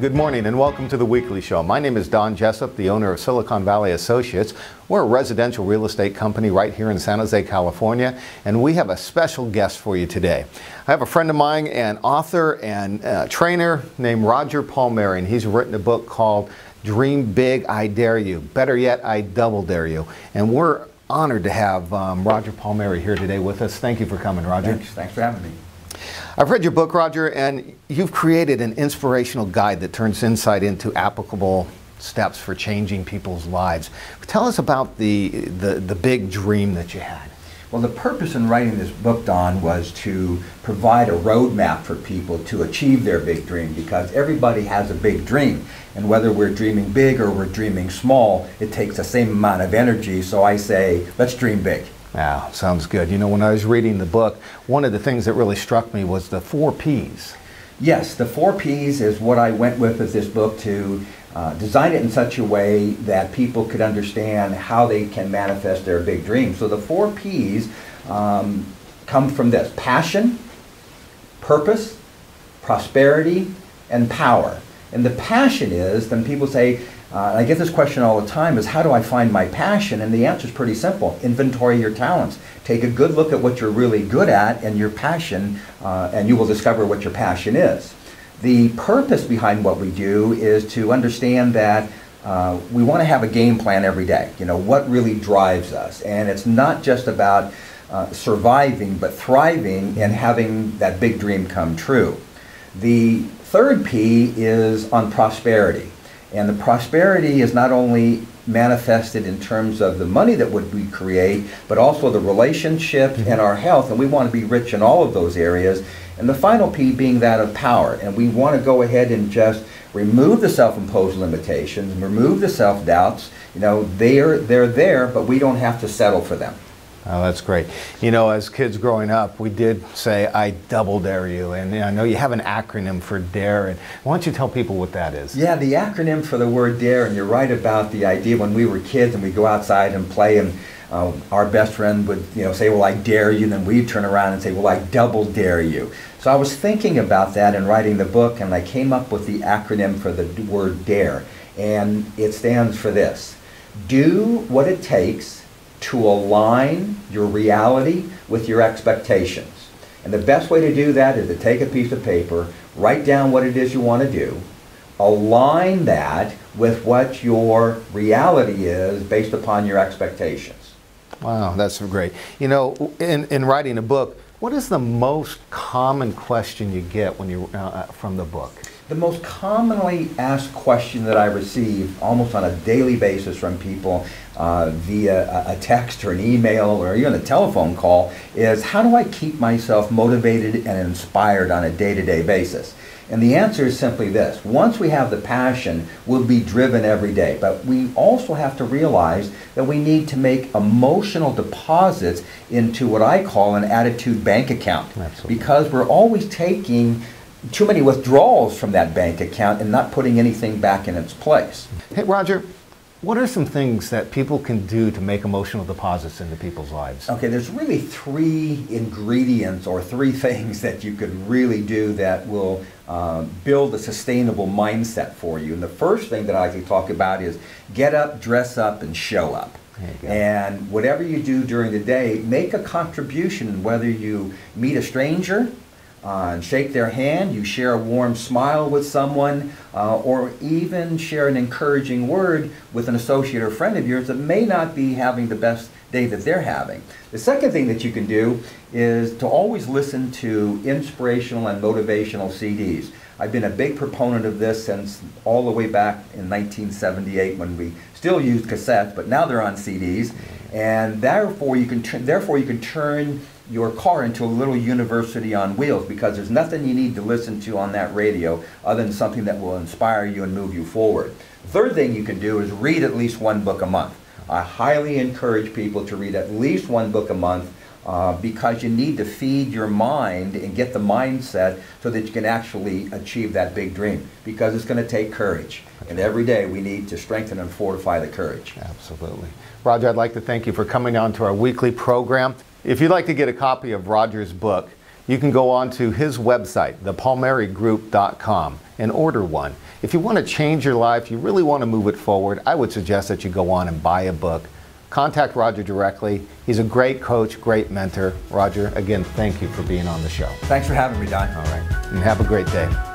Good morning and welcome to the Weekly Show. My name is Don Jessup, the owner of Silicon Valley Associates. We're a residential real estate company right here in San Jose, California, and we have a special guest for you today. I have a friend of mine, an author and trainer named Roger Palmieri, and he's written a book called Dream Big, I Dare You. Better yet, I Double Dare You. And we're honored to have Roger Palmieri here today with us. Thank you for coming, Roger. Thanks for having me. I've read your book, Roger, and you've created an inspirational guide that turns insight into applicable steps for changing people's lives. Tell us about the big dream that you had. Well, the purpose in writing this book, Don, was to provide a roadmap for people to achieve their big dream, because everybody has a big dream. And whether we're dreaming big or we're dreaming small, it takes the same amount of energy. So I say, let's dream big. Wow, sounds good. You know, when I was reading the book, one of the things that really struck me was the 4 Ps. Yes, the 4 Ps is what I went with this book to design it in such a way that people could understand how they can manifest their big dreams. So the 4 Ps come from this: passion, purpose, prosperity, and power. And the passion is, then people say, I get this question all the time, is how do I find my passion? And the answer is pretty simple. Inventory your talents. Take a good look at what you're really good at and your passion, and you will discover what your passion is. The purpose behind what we do is to understand that we want to have a game plan every day. You know, what really drives us. And it's not just about surviving, but thriving and having that big dream come true. The third P is on prosperity. And the prosperity is not only manifested in terms of the money that we create, but also the relationship and our health, and we want to be rich in all of those areas. And the final P being that of power, and we want to go ahead and just remove the self-imposed limitations, remove the self-doubts. You know, they're there, but we don't have to settle for them. Oh, that's great. You know, as kids growing up, we did say, I double dare you. And I know you have an acronym for DARE. And why don't you tell people what that is? Yeah, the acronym for the word DARE, and you're right about the idea when we were kids and we'd go outside and play, and our best friend would say, well, I dare you, and then we'd turn around and say, well, I double dare you. So I was thinking about that in writing the book, and I came up with the acronym for the word DARE. And it stands for this: do what it takes to align your reality with your expectations. And the best way to do that is to take a piece of paper, write down what it is you want to do, align that with what your reality is based upon your expectations. Wow, that's great. You know, in writing a book, what is the most common question you get when you from the book? The most commonly asked question that I receive almost on a daily basis from people via a text or an email or even a telephone call is, how do I keep myself motivated and inspired on a day-to-day basis? And the answer is simply this: once we have the passion, we'll be driven every day. But we also have to realize that we need to make emotional deposits into what I call an attitude bank account. Absolutely. Because we're always taking too many withdrawals from that bank account and not putting anything back in its place. Hey, Roger, what are some things that people can do to make emotional deposits into people's lives? Okay, there's really 3 ingredients or 3 things that you could really do that will build a sustainable mindset for you. And the first thing that I like to talk about is get up, dress up, and show up. And whatever you do during the day, make a contribution, whether you meet a stranger and shake their hand, you share a warm smile with someone, or even share an encouraging word with an associate or friend of yours that may not be having the best day that they're having. The second thing that you can do is to always listen to inspirational and motivational CDs. I've been a big proponent of this since all the way back in 1978 when we still used cassettes, but now they're on CDs. And therefore you can turn your car into a little university on wheels, because there's nothing you need to listen to on that radio other than something that will inspire you and move you forward. The third thing you can do is read at least 1 book a month. I highly encourage people to read at least 1 book a month because you need to feed your mind and get the mindset so that you can actually achieve that big dream, because it's going to take courage. And every day we need to strengthen and fortify the courage. Absolutely. Roger, I'd like to thank you for coming on to our weekly program. If you'd like to get a copy of Roger's book, you can go on to his website, thepalmerigroup.com, and order one. If you want to change your life, you really want to move it forward, I would suggest that you go on and buy a book. Contact Roger directly. He's a great coach, great mentor. Roger, again, thank you for being on the show. Thanks for having me, Don. All right, and have a great day.